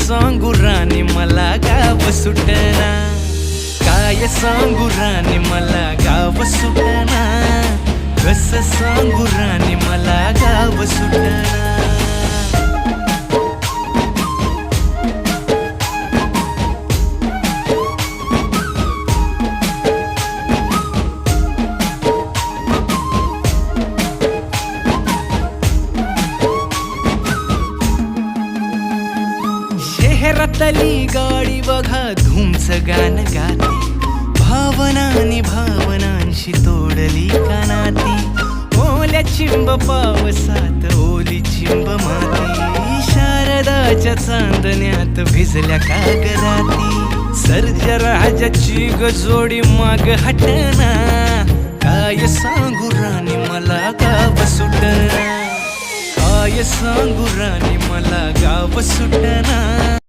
सांगू राणी मला गाव सुटना, काय सांगू राणी मला गाव सुटना, कसं सांगू राणी मला गाव सुटना. शहरातली गाडी बघा धूमच गाण गाते, भावनांनी भावनांशी तोडली कानाती, ओल्या चिंब पावसात ओली चिंब माती, शारदाच्या चांदण्यात भिजल्या कागदाती, सर्जा राजाची गजोडी माग हटना, काय सांगू राणी मला गाव सुटना, काय सांगू राणी मला गाव सुटना.